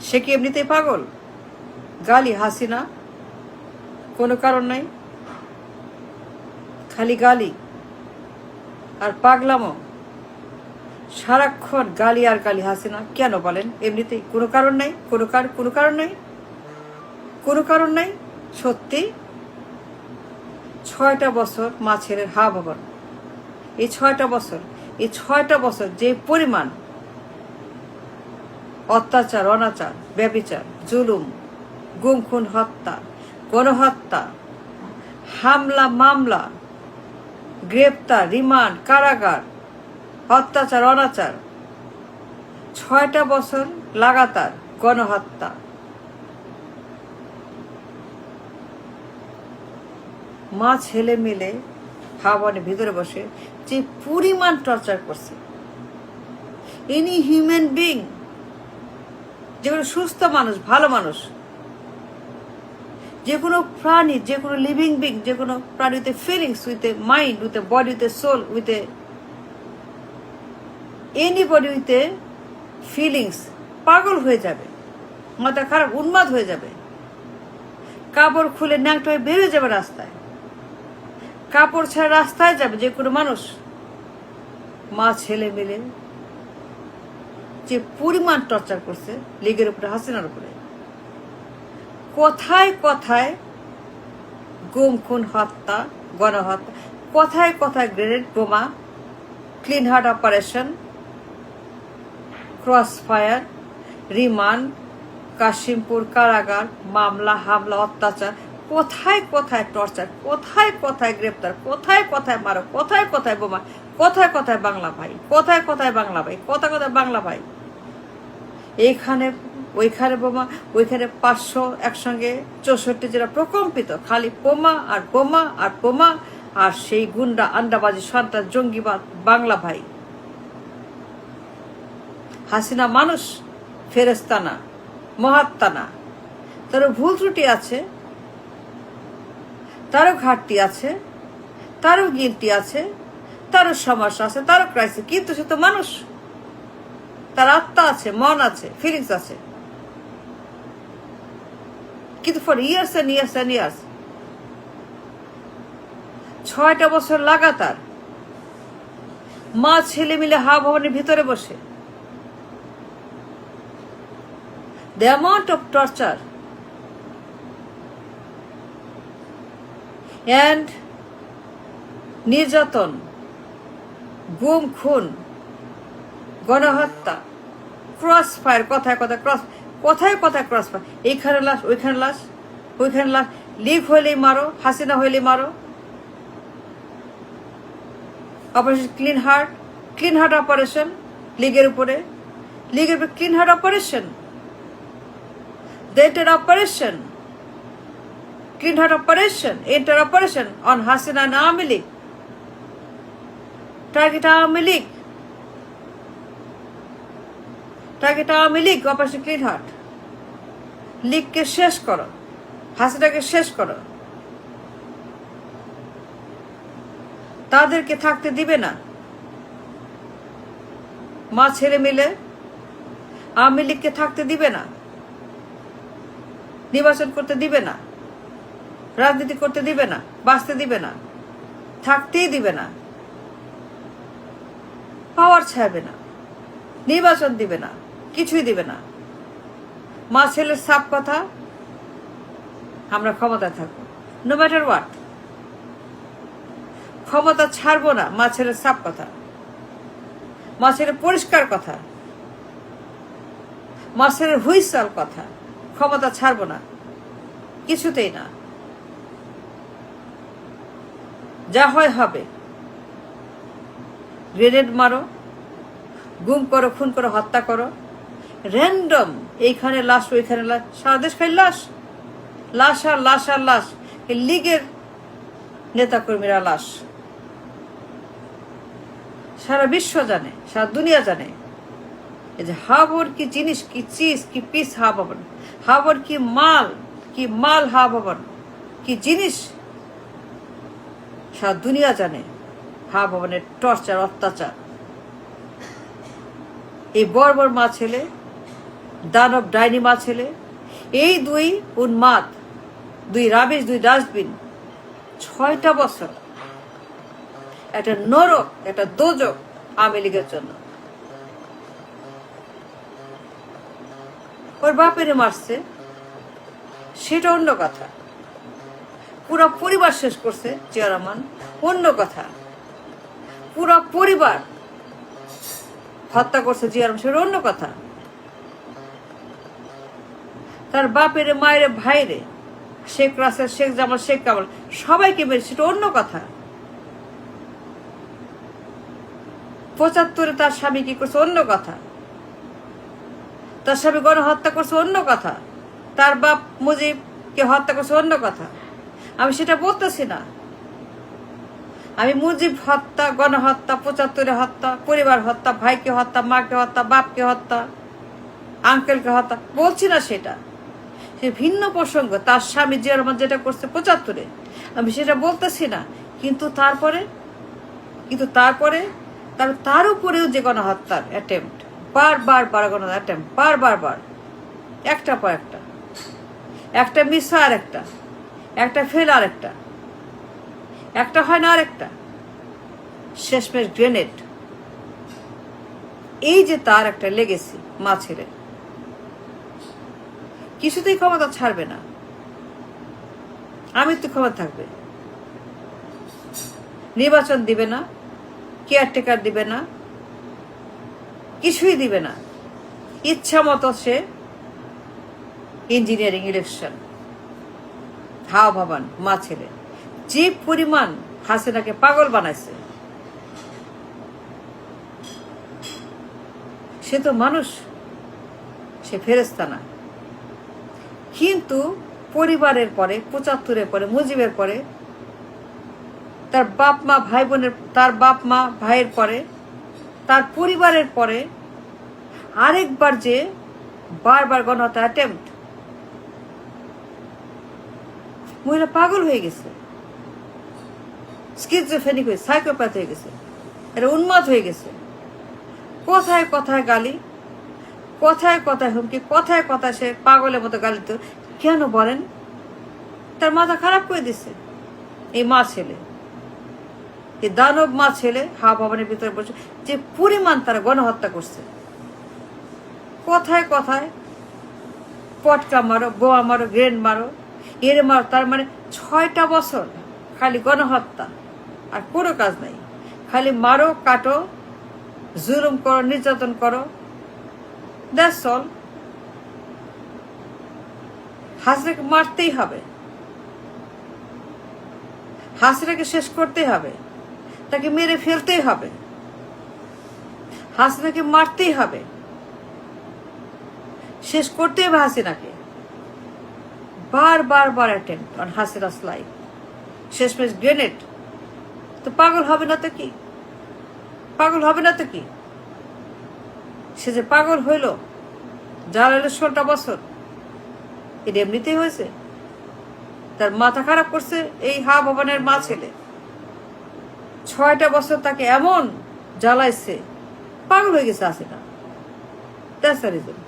সে কি এমনিতেই পাগল? গালি হাসিনা, কোনো কারণ নাই, খালি গালি আর পাগলামো, সারাক্ষণ গালি আর গালি হাসিনা। কেন বলেন? এমনিতেই, কোনো কারণ নাই, কোনো কারণ নাই, কোনো কারণ নাই। সত্যি 6টা বছর মা ছেলের হা ভবন, এই 6টা বছর যে পরিমাণ অত্যাচার, অনাচার, ব্যভিচার, জুলুম, গুম খুন, হত্যা, গণহত্যা, হামলা, মামলা, গ্রেপ্তার, রিমান্ড, কারাগার, অত্যাচার, অনাচার, 6টা বছর লাগাতার গণহত্যা, মা ছেলে মিলে ভবনের ভিতরে বসে যে পরিমাণ টর্চার করছে, এনি হিউম্যান বিং, যে কোনো সুস্থ মানুষ, ভালো মানুষ, যে কোনো প্রাণী, যে কোনো লিভিং বিং, যে কোনো প্রাণী with a feelings, with a mind, with a body, with a soul, with a anybody with a feelings পাগল হয়ে যাবে, মাথা খারাপ, উন্মাদ হয়ে যাবে, কাপড় খুলে ন্যাংটা হয়ে বেরিয়ে যাবে রাস্তায়, কাপড় ছাড়া রাস্তায় যাবে যে কোনো মানুষ। মা ছেলে মিলে যে পরিমাণ টর্চার করছে লীগের উপরে, হাসিনার উপরে, কথায় কথায় গুম খুন, হত্যা, গণহত্যা, কথায় কথায় গ্রেনেড বোমা, clean heart operation, cross fire, remand, Kashimpur কারাগার, মামলা, হামলা, অত্যাচার, কোথায় কোথায় টর্চার, কোথায় কোথায় গ্রেপ্তার, কোথায় কোথায় মারো, কোথায় কোথায় বোমা, কোথায় কোথায় বাংলা ভাই, কোথায় কোথায় বাংলা ভাই, কোথায় কোথায় বাংলা ভাই, এইখানে ওইখানে বোমা, ওইখানে 500 একসঙ্গে 64 জেলা প্রকম্পিত, খালি বোমা আর বোমা আর বোমা, আর সেই গুন্ডা, আন্ডাবাজি, সন্ত্রাস, জঙ্গিবাদ। বাংলা ভাই, হাসিনা মানুষ, ফেরেশতা না, মহাত্মা না, তারও ভুল ত্রুটি আছে, তারও ঘাটতি আছে, তারও গিলটি আছে, তারও সমস্যা আছে, তারও ক্রাইসিস, কিন্তু সে তো মানুষ, তার আত্মা আছে, মন আছে, ফিলিংস আছে। কিন্তু for years and years and years, 6টা বছর লাগাতার মা ছেলে মিলে হা ভবনের ভিতরে বসে the amount of torture and নির্যাতন, গুম খুন, গণহত্যা, ক্রস ফায়ার, কথায় কথায় ক্রস, কোথায় কোথায় ক্রস ফায়ার, এইখানে লাশ, ওইখানে লাশ, ওইখানে লাশ, লীগ হইলেই মারো, হাসিনা হইলেই মারো, অপারেশন ক্লিন হার্ট অপারেশন, লীগের উপরে clean heart operation, the entire operation, clean heart operation, entire operation on Hasina and Awami League, target Awami League, operation clean heart. লীগকে শেষ করো, হাসিনাকে শেষ করো, তাদেরকে থাকতে দিবে না। মা ছেলে মিলে আওয়ামী লীগকে থাকতে দিবে না, নির্বাচন করতে দিবে না, রাজনীতি করতে দিবে না, বাঁচতে দিবে না, থাকতেই দিবে না, পাওয়ার ছাড়বে না, নির্বাচন দিবে না, কিছুই দিবে না। মা ছেলের সাপ কথা, আমরা ক্ষমতায় থাকবো, নো ম্যাটার হোয়াট, ক্ষমতা ছাড়বো না। মা ছেলের সাপ কথা, মা ছেলের পরিষ্কার কথা, মা ছেলের হুইসল কথা, ক্ষমতা ছাড়বো না, কিছুতেই না। যা হয় হবে, গ্রেনেড মারো, গুম করো, খুন করো, হত্যা করো, র্যান্ডম, এইখানে লাশ, ওইখানে লাশ, সারা দেশ খাই লাশ, লাশ আর লাশ আর লাশ, লীগের নেতাকর্মীরা লাশ, সারা বিশ্ব জানে, সারা দুনিয়া জানে এই যে হাবর কি জিনিস, কি চিজ, কি পিস হা ভবন, হাবর কি মাল হা ভবন কি জিনিস, সারা দুনিয়া জানে হা ভবনের টর্চার, অত্যাচার। এই বর্বর মা ছেলে দানব ডাইনি মা ছেলে, এই দুই উন্মাদ, দুই রাবিশ, দুই ডাস্টবিন 6টা বছর একটা নরক, একটা দোজক আওয়ামী লীগের জন্য। ওর বাপেরে মারছে সেটা অন্য কথা, পুরো পরিবার শেষ করছে জিয়া রহমান অন্য কথা, পুরো পরিবার হত্যা করছে জিয়া রহমান সেটা অন্য কথা, তার বাপেরে মায়ের ভাইরে শেখ রাসেল, শেখ জামাল, শেখ কামাল সবাইকে মেরে সেটা অন্য কথা। 75-এ তার স্বামী কি করছে অন্য কথা, তার স্বামী গণহত্যা করছে অন্য কথা, তার বাপ মুজিবকে হত্যা করছে অন্য কথা। আমি সেটা বলতেছি না, আমি মুজিব হত্যা, গণহত্যা, 75-এ হত্যা, পরিবার হত্যা, ভাইকে হত্যা, মাকে হত্যা, বাপকে হত্যা, আঙ্কেলকে হত্যা বলছি না, সেটা সে ভিন্ন প্রসঙ্গ। তার স্বামী জিয়া রহমান যেটা করছে 75-এ আমি সেটা বলতেছি না, কিন্তু তারপরে তার উপরেও যে গণহত্যার অ্যাটেম্প্ট, বার গণহত্যা, বার একটা পর একটা মিস আর একটা ফেল আর একটা হয় না আর একটা, শেষমেশ গ্রেনেড। এই যে তার একটা লেগেছি মা ছেলে, কিছুতেই ক্ষমতা ছাড়বে না, আমি তো ক্ষমতা থাকবে, নির্বাচন দিবে না, কেয়ারটেকার দিবে না, কিছুই দিবে না, ইচ্ছা মতো সে ইঞ্জিনিয়ারিং ইলেকশন হাওয়া ভবান মা ছেলে। যে পরিমাণ হাসিনাকে পাগল বানাইছে, সে তো মানুষ, সে ফেরেশতা না। কিন্তু পরিবারের পরে, 75-এর পরে, মুজিবের পরে, তার বাপ মা ভাই বোনের, তার বাপ মা ভাইয়ের পরে, তার পরিবারের পরে আরেকবার যে বারবার গণহত্যা অ্যাটেম্প্ট, মহিলা পাগল হয়ে গেছে, স্কিজোফ্রেনিক হয়ে, সাইকোপ্যাথ হয়ে গেছে, এটা উন্মাদ হয়ে গেছে। কথায় কথায় গালি, কথায় কথায় হুমকি, কথায় কথায় সে পাগলের মতো গালি। তো কেন বলেন? তার মাথা খারাপ করে দিছে এই মা ছেলে, এই দানব মা ছেলে হাওয়া ভবনের ভিতরে বসে যে পরিমাণ তারা গণহত্যা করছে। কথায় কথায় পটকা মারো, বোয়া মারো, গ্রেন মারো, এর মারো, তার মানে 6টা বছর খালি গণহত্যা আর কোনো কাজ নাই, খালি মারো, কাটো, জুলুম করো, নির্যাতন করো, দ্যাটস অল। হাসিনাকে মারতেই হবে, হাসিনাকে শেষ করতেই হবে, তাকে মেরে ফেলতেই হবে, হাসিনাকে মারতেই হবে, শেষ করতে হবে হাসিনাকে। বার অ্যাটেম্প্ট অন হাসিনাস লাইফ, শেষমেশ গ্রেনেড। তো পাগল হবে না তো কি? পাগল হবে না তো কি? সে যে পাগল হইল, জ্বালালো 16টা বছর, এটা এমনিতেই হয়েছে? তার মাথা খারাপ করছে এই হাওয়া ভবনের মা ছেলে, 6টা বছর তাকে এমন জ্বালাইছে, পাগল হয়ে গেছে হাসিনা। That's the reason.